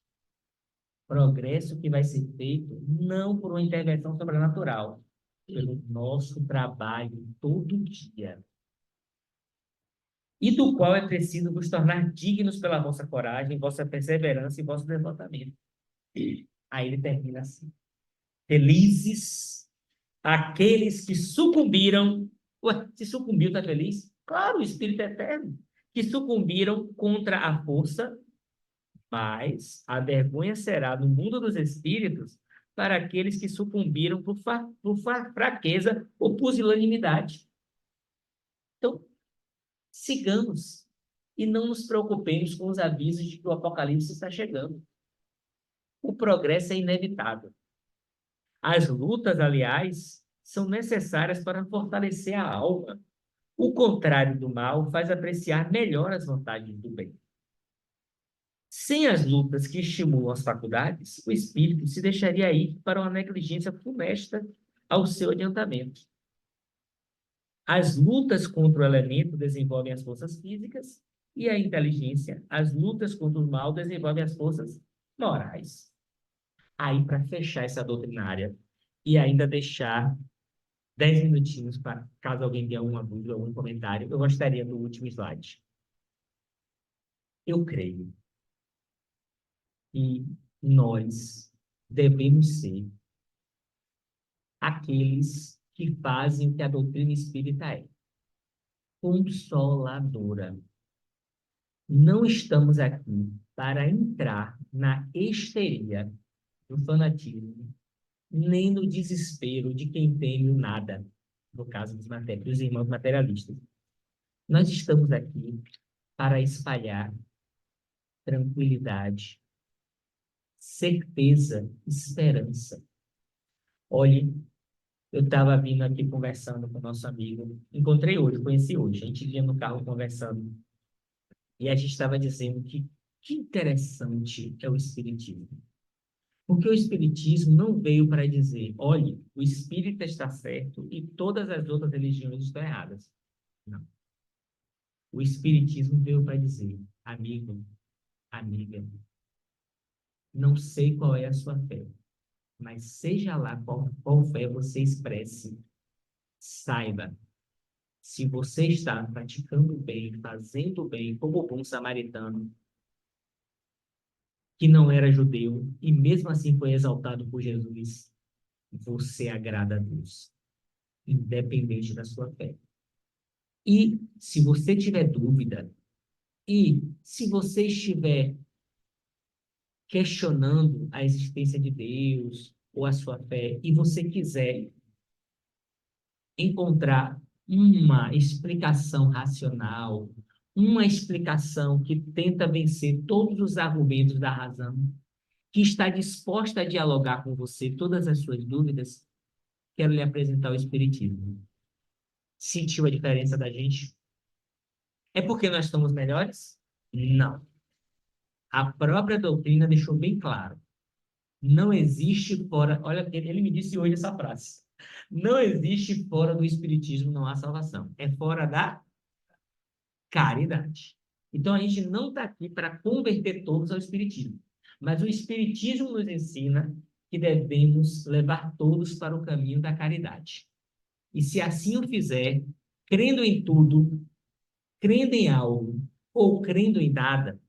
Speaker 1: Progresso que vai ser feito não por uma intervenção sobrenatural, pelo nosso trabalho todo dia. E do qual é preciso vos tornar dignos pela vossa coragem, vossa perseverança e vosso devotamento. Aí ele termina assim: felizes aqueles que sucumbiram. Ué, se sucumbiu, está feliz? Claro, o Espírito é eterno. Que sucumbiram contra a força, mas a vergonha será no mundo dos espíritos para aqueles que sucumbiram por fraqueza ou pusilanimidade. Então, sigamos e não nos preocupemos com os avisos de que o Apocalipse está chegando. O progresso é inevitável. As lutas, aliás, são necessárias para fortalecer a alma. O contrário do mal faz apreciar melhor as vantagens do bem. Sem as lutas que estimulam as faculdades, o espírito se deixaria ir para uma negligência funesta ao seu adiantamento. As lutas contra o elemento desenvolvem as forças físicas e a inteligência, as lutas contra o mal desenvolvem as forças morais. Aí, para fechar essa doutrinária e ainda deixar 10 minutinhos para, caso alguém tenha alguma dúvida, algum comentário, eu gostaria do último slide. Eu creio que nós devemos ser aqueles que fazem o que a doutrina espírita é: consoladora. Não estamos aqui para entrar na histeria do fanatismo, nem no desespero de quem teme o nada, no caso dos irmãos materialistas. Nós estamos aqui para espalhar tranquilidade, certeza, esperança. Olhe, Eu estava vindo aqui conversando com o nosso amigo, encontrei hoje, conheci hoje, a gente vinha no carro conversando, e a gente estava dizendo que interessante é o Espiritismo. Porque o Espiritismo não veio para dizer, olhe, o espírita está certo e todas as outras religiões estão erradas. Não. O Espiritismo veio para dizer, amigo, amiga, não sei qual é a sua fé, mas seja lá qual fé você expresse, saiba, se você está praticando bem, fazendo bem, como o bom samaritano, que não era judeu e mesmo assim foi exaltado por Jesus, você agrada a Deus, independente da sua fé. E se você tiver dúvida, e se você estiver questionando a existência de Deus ou a sua fé, e você quiser encontrar uma explicação racional, uma explicação que tenta vencer todos os argumentos da razão, que está disposta a dialogar com você todas as suas dúvidas, quero lhe apresentar o Espiritismo. Sentiu a diferença da gente? É porque nós somos melhores? Não. A própria doutrina deixou bem claro. Não existe fora... Olha, ele me disse hoje essa frase. Não existe fora do Espiritismo, não há salvação. É fora da caridade. Então, a gente não está aqui para converter todos ao Espiritismo. Mas o Espiritismo nos ensina que devemos levar todos para o caminho da caridade. E se assim o fizer, crendo em tudo, crendo em algo ou crendo em nada,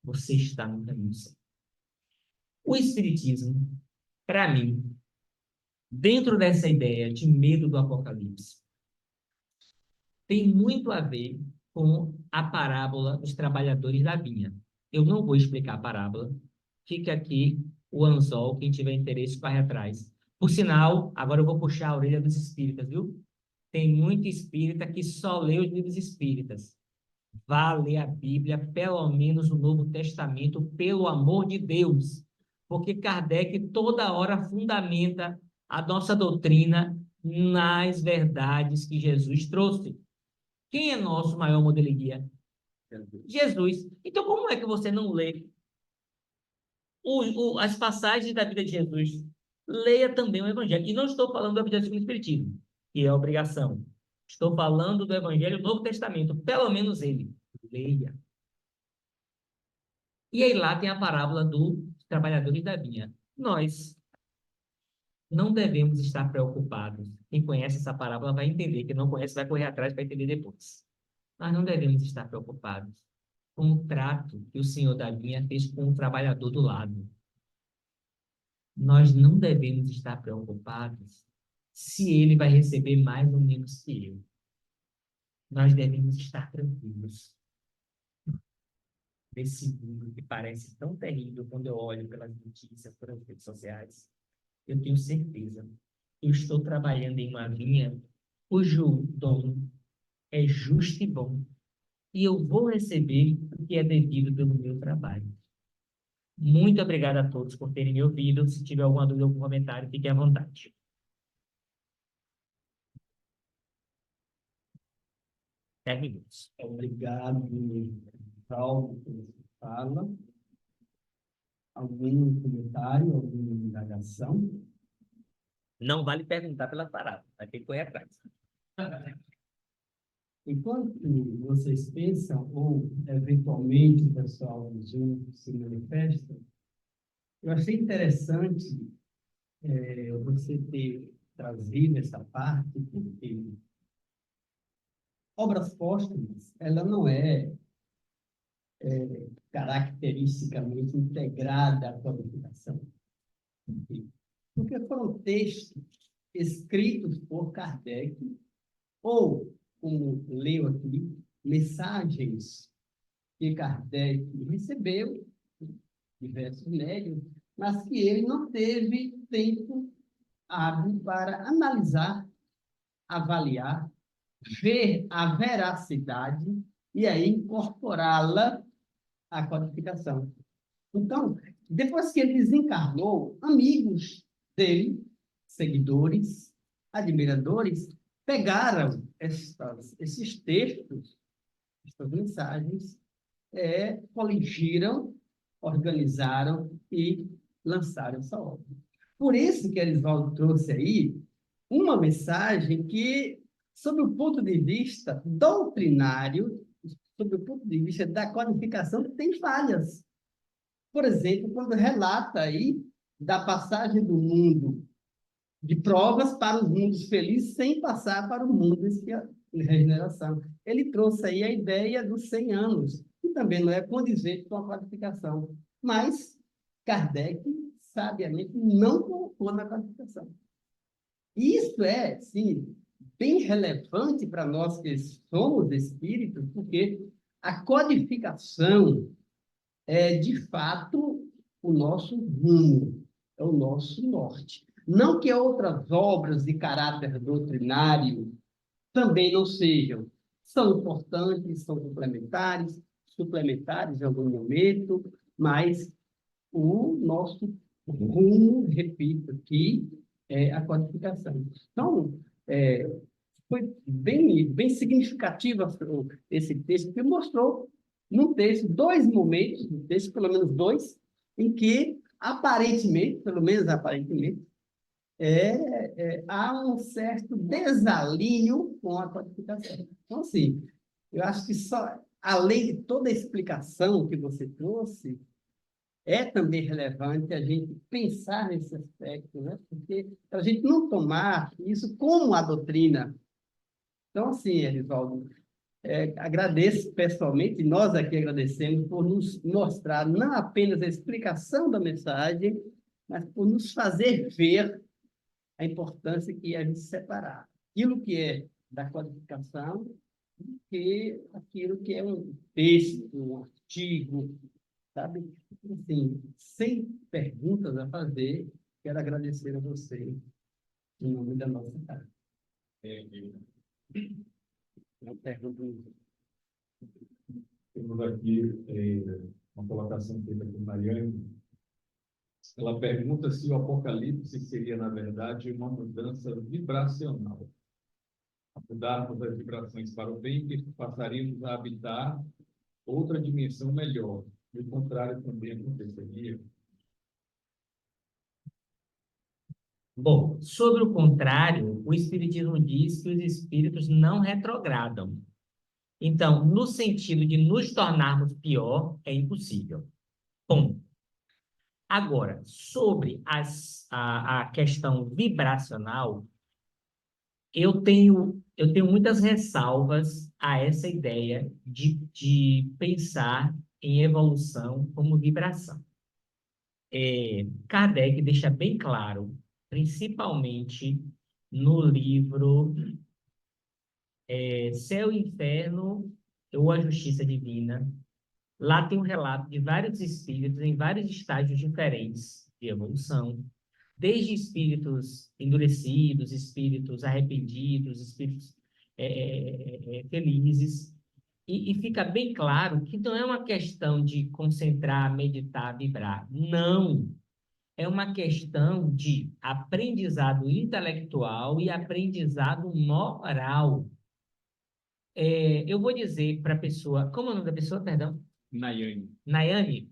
Speaker 1: você está no caminho certo. O Espiritismo, para mim, dentro dessa ideia de medo do Apocalipse, tem muito a ver com a parábola dos trabalhadores da vinha. Eu não vou explicar a parábola, fica aqui o anzol, quem tiver interesse, corre atrás. Por sinal, agora eu vou puxar a orelha dos espíritas, viu? Tem muito espírita que só lê os livros espíritas. Vá ler a Bíblia, pelo menos o Novo Testamento, pelo amor de Deus. Porque Kardec toda hora fundamenta a nossa doutrina nas verdades que Jesus trouxe. Quem é nosso maior modelo de guia? Jesus. Então, como é que você não lê as passagens da vida de Jesus? Leia também o Evangelho. E não estou falando do Evangelho segundo o Espiritismo, que é obrigação. Estou falando do Evangelho do Novo Testamento, pelo menos ele. Leia. E aí lá tem a parábola do trabalhador da vinha. Nós não devemos estar preocupados. Quem conhece essa parábola vai entender. Quem não conhece vai correr atrás para entender depois. Nós não devemos estar preocupados com o trato que o senhor da vinha fez com o trabalhador do lado. Nós não devemos estar preocupados se ele vai receber mais ou menos que eu. Nós devemos estar tranquilos desse mundo que parece tão terrível quando eu olho pelas notícias, pelas redes sociais. Eu tenho certeza. Eu estou trabalhando em uma vinha cujo dono é justo e bom. E eu vou receber o que é devido pelo meu trabalho. Muito obrigado a todos por terem me ouvido. Se tiver alguma dúvida ou algum comentário, fique à vontade. 10 minutos.
Speaker 2: Obrigado, Paulo, por essa fala. Algum comentário, alguma indagação?
Speaker 1: Não vale perguntar pela parada, vai ter que correr atrás.
Speaker 2: Enquanto vocês pensam, ou eventualmente o pessoal do Zoom se manifesta, eu achei interessante você ter trazido essa parte, porque obras póstumas, ela não é caracteristicamente integrada à codificação. Porque foram textos escritos por Kardec, ou, como leu aqui, mensagens que Kardec recebeu, diversos médios, mas que ele não teve tempo hábil para analisar, avaliar, ver a veracidade e aí incorporá-la à codificação. Então, depois que ele desencarnou, amigos dele, seguidores, admiradores pegaram esses textos, essas mensagens, coligiram, organizaram e lançaram essa obra. Por isso que Erisvaldo trouxe aí uma mensagem que, sob o ponto de vista doutrinário, sob o ponto de vista da codificação, tem falhas. Por exemplo, quando relata aí da passagem do mundo de provas para os mundos felizes sem passar para o mundo de regeneração. Ele trouxe aí a ideia dos 100 anos, que também não é condizente com a codificação, mas Kardec, sabiamente, não colocou na codificação. Isso é, sim, bem relevante para nós que somos espíritos, porque a codificação é, de fato, o nosso rumo, é o nosso norte. Não que outras obras de caráter doutrinário também não sejam. São importantes, são suplementares em algum momento, mas o nosso rumo, repito aqui, é a codificação. Então, foi bem significativo esse texto, que mostrou no texto dois momentos, no texto, pelo menos dois, em que, aparentemente, pelo menos aparentemente, há um certo desalinho com a codificação. Então, assim, eu acho que só, além de toda a explicação que você trouxe, é também relevante a gente pensar nesse aspecto, né? Porque para a gente não tomar isso como a doutrina. Então, assim, Erisvaldo, agradeço pessoalmente, nós aqui agradecemos por nos mostrar não apenas a explicação da mensagem, mas por nos fazer ver a importância que é a gente separar aquilo que é da codificação e aquilo que é um texto, um artigo, sabe? Assim, sem perguntas a fazer, quero agradecer a você em nome da nossa casa. Uma pergunta.
Speaker 3: Temos aqui uma colocação feita por Mariane. Ela pergunta se o Apocalipse seria, na verdade, uma mudança vibracional. A mudarmos as vibrações para o bem, que passaríamos a habitar outra dimensão melhor. O contrário também aconteceria.
Speaker 1: Bom, sobre o contrário, o Espiritismo diz que os espíritos não retrogradam. Então, no sentido de nos tornarmos pior, é impossível. Ponto. Agora, sobre a questão vibracional, eu tenho muitas ressalvas a essa ideia de pensar em evolução como vibração. Kardec deixa bem claro, principalmente no livro Céu e Inferno ou a Justiça Divina. Lá tem um relato de vários espíritos em vários estágios diferentes de evolução, desde espíritos endurecidos, espíritos arrependidos, espíritos felizes, e fica bem claro que não é uma questão de concentrar, meditar, vibrar. Não! É uma questão de aprendizado intelectual e aprendizado moral. Eu vou dizer para a pessoa... Como é o nome da pessoa, perdão?
Speaker 3: Nayane.
Speaker 1: Nayane,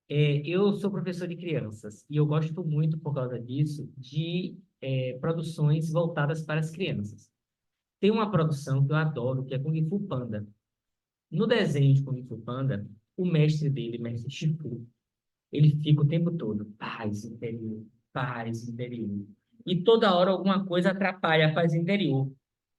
Speaker 1: eu sou professor de crianças e eu gosto muito, por causa disso, de produções voltadas para as crianças. Tem uma produção que eu adoro, que é Kung Fu Panda. No desenho de Kung Fu Panda, o mestre dele, mestre Shifu, ele fica o tempo todo, paz interior, paz interior. E toda hora alguma coisa atrapalha a paz interior.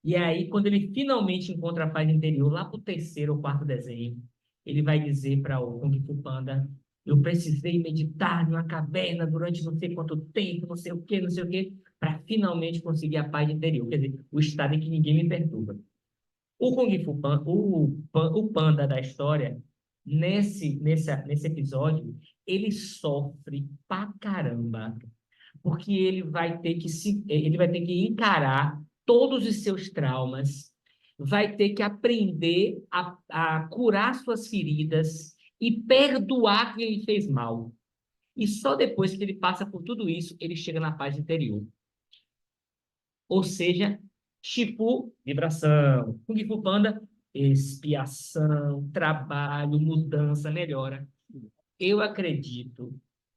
Speaker 1: E aí, quando ele finalmente encontra a paz interior, lá para o terceiro ou quarto desenho, ele vai dizer para o Kung Fu Panda: eu precisei meditar numa caverna durante não sei quanto tempo, não sei o quê, para finalmente conseguir a paz interior. Quer dizer, o estado em que ninguém me perturba. O Kung Fu Panda, o Panda da história, nesse episódio, ele sofre pra caramba, porque ele vai ter que encarar todos os seus traumas, vai ter que aprender a curar suas feridas e perdoar quem ele fez mal. E só depois que ele passa por tudo isso, ele chega na paz interior. Ou seja, Shifu, vibração. Kung Fu Panda, expiação, trabalho, mudança, melhora. Eu acredito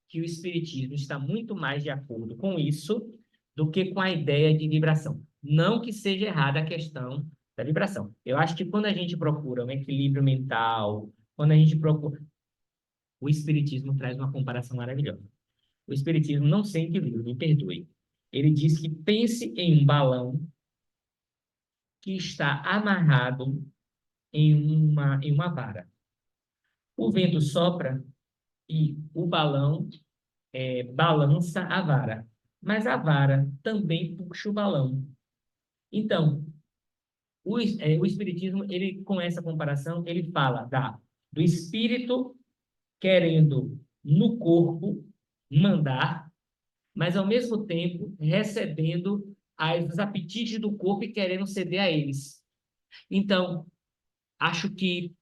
Speaker 1: que o Espiritismo está muito mais de acordo com isso do que com a ideia de vibração. Não que seja errada a questão da vibração. Eu acho que quando a gente procura um equilíbrio mental, quando a gente procura... O Espiritismo traz uma comparação maravilhosa. O Espiritismo não sei em que livro, me perdoe. Ele diz que pense em um balão que está amarrado em uma vara. O vento sopra e o balão balança a vara, mas a vara também puxa o balão. Então, o Espiritismo, ele, com essa comparação, ele fala do espírito querendo no corpo mandar, mas ao mesmo tempo recebendo os apetites do corpo e querendo ceder a eles. Então, acho que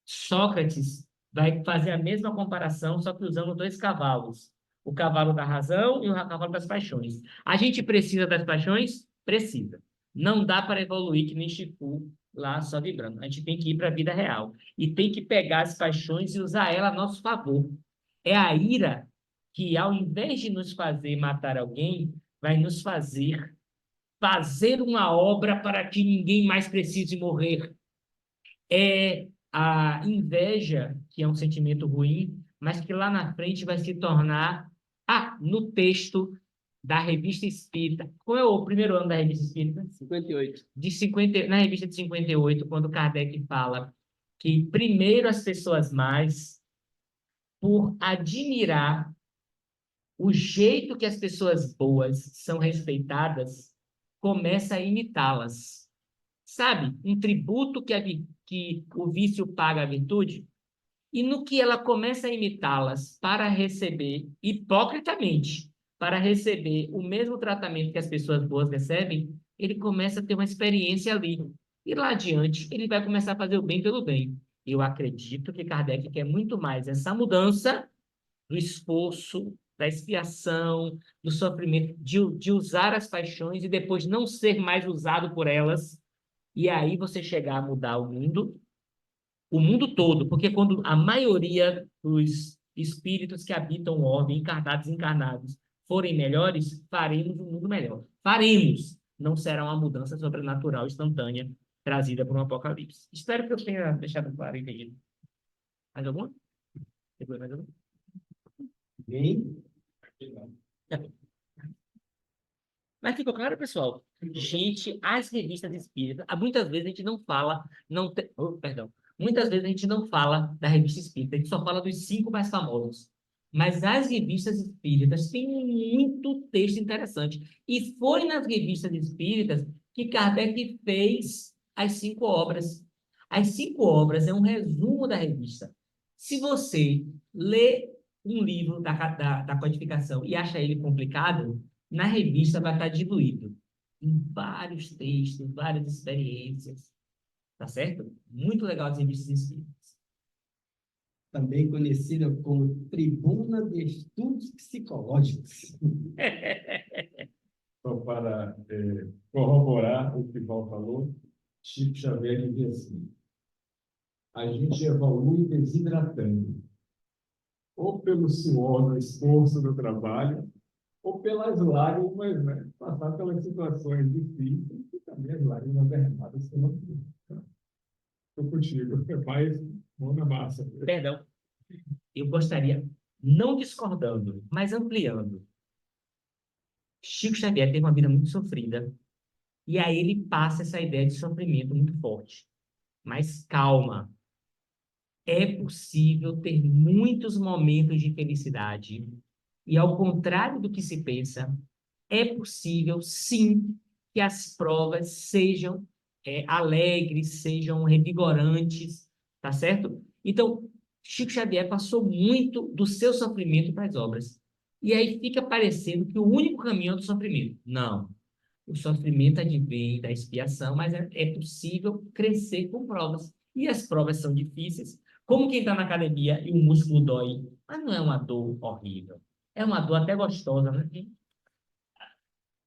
Speaker 1: Sócrates vai fazer a mesma comparação, só que usando dois cavalos. O cavalo da razão e o cavalo das paixões. A gente precisa das paixões? Precisa. Não dá para evoluir que nem Chifu lá só vibrando. A gente tem que ir para a vida real. E tem que pegar as paixões e usar ela a nosso favor. É a ira que, ao invés de nos fazer matar alguém, vai nos fazer uma obra para que ninguém mais precise morrer. É a inveja, que é um sentimento ruim, mas que lá na frente vai se tornar... no texto da Revista Espírita. Qual é o primeiro ano da Revista Espírita?
Speaker 2: 58.
Speaker 1: Na revista de 58, quando Kardec fala que primeiro as pessoas mais, por admirar o jeito que as pessoas boas são respeitadas, começa a imitá-las. Sabe? Um tributo que o vício paga à virtude. E no que ela começa a imitá-las para receber, hipocritamente, para receber o mesmo tratamento que as pessoas boas recebem, ele começa a ter uma experiência ali. E lá adiante, ele vai começar a fazer o bem pelo bem. Eu acredito que Kardec quer muito mais essa mudança do esforço, da expiação, do sofrimento, de usar as paixões e depois não ser mais usado por elas. E aí você chegar a mudar o mundo todo, porque quando a maioria dos espíritos que habitam o orbe, encarnados e encarnados, forem melhores, faremos um mundo melhor. Faremos! Não será uma mudança sobrenatural instantânea trazida por um apocalipse. Espero que eu tenha deixado claro e entendido. Mais alguma? Depois mais alguma?
Speaker 2: Bem,
Speaker 1: Mas ficou claro, pessoal? Gente, as revistas espíritas, muitas vezes a gente não fala, perdão, muitas vezes a gente não fala da revista espírita, a gente só fala dos 5 mais famosos. Mas as revistas espíritas têm muito texto interessante. E foi nas revistas espíritas que Kardec fez as 5 obras. As 5 obras é um resumo da revista. Se você lê um livro da codificação e acha ele complicado, na revista vai estar diluído em vários textos, várias experiências. Tá certo? Muito legal as revistas espíritas.
Speaker 2: também conhecida como Tribuna de Estudos Psicológicos.
Speaker 3: Só para corroborar o que o Val falou, Chico Xavier dizia assim: a gente evolui desidratando, ou pelo suor do esforço do trabalho, ou pelas lágrimas, né? Passar pelas situações difíceis e também as lágrimas derramadas pela vida. Estou contigo, mais mão na massa.
Speaker 1: Perdão. Eu gostaria, não discordando, mas ampliando. Chico Xavier teve uma vida muito sofrida. E aí ele passa essa ideia de sofrimento muito forte. Mas calma. É possível ter muitos momentos de felicidade. E ao contrário do que se pensa, é possível, sim, que as provas sejam alegres, sejam revigorantes, tá certo? Então, Chico Xavier passou muito do seu sofrimento para as obras. E aí fica parecendo que o único caminho é o do sofrimento. Não. O sofrimento advém da expiação, mas é possível crescer com provas. E as provas são difíceis. Como quem está na academia e o músculo dói, mas não é uma dor horrível. É uma dor até gostosa, né?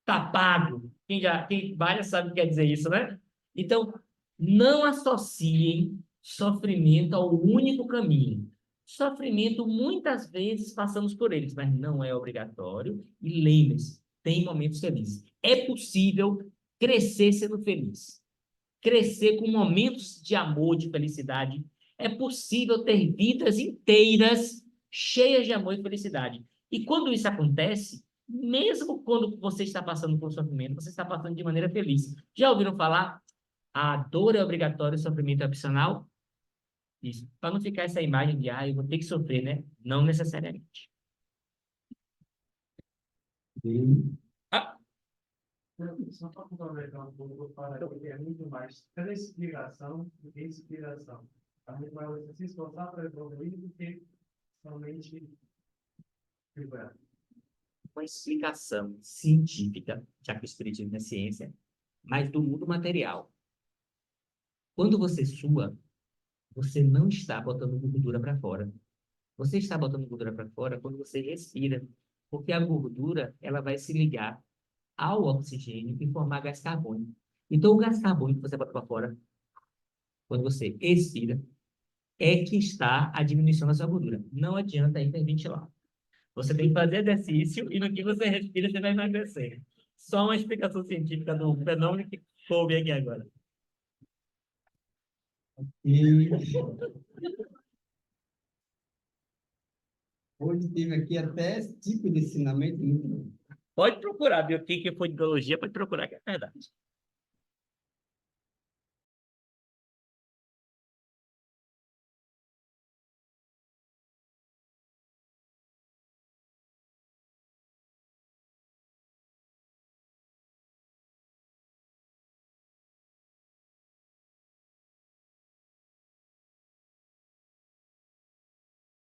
Speaker 1: Tá pago. Quem vai sabe o que quer dizer isso, né? Então, não associem sofrimento ao único caminho. Sofrimento, muitas vezes, passamos por eles, mas não é obrigatório. E lembre-se, tem momentos felizes. É possível crescer sendo feliz. Crescer com momentos de amor, de felicidade. É possível ter vidas inteiras cheias de amor e felicidade. E quando isso acontece, mesmo quando você está passando por sofrimento, você está passando de maneira feliz. Já ouviram falar? A dor é obrigatória, o sofrimento é opcional? Isso. Para não ficar essa imagem de, eu vou ter que sofrer, né? Não necessariamente. Ah,
Speaker 4: Só para complementar um pouco, para que é muito mais transpiração do que inspiração. A gente vai se esforçar para evoluir do que somente vibrar.
Speaker 1: uma explicação científica, já que o espiritismo é ciência, mas do mundo material. Quando você sua, você não está botando gordura para fora. Você está botando gordura para fora quando você respira, porque a gordura ela vai se ligar ao oxigênio e formar gás carbônico. Então, o gás carbônico que você bota para fora, quando você expira, é que está a diminuição da sua gordura. Não adianta hiperventilar. Você tem que fazer exercício e no que você respira, você vai emagrecer. Só uma explicação científica do fenômeno que coube aqui agora.
Speaker 2: E hoje teve aqui até esse tipo de ensinamento muito bom.
Speaker 1: Pode procurar, viu? Quem que foi de biologia, pode procurar, que é verdade.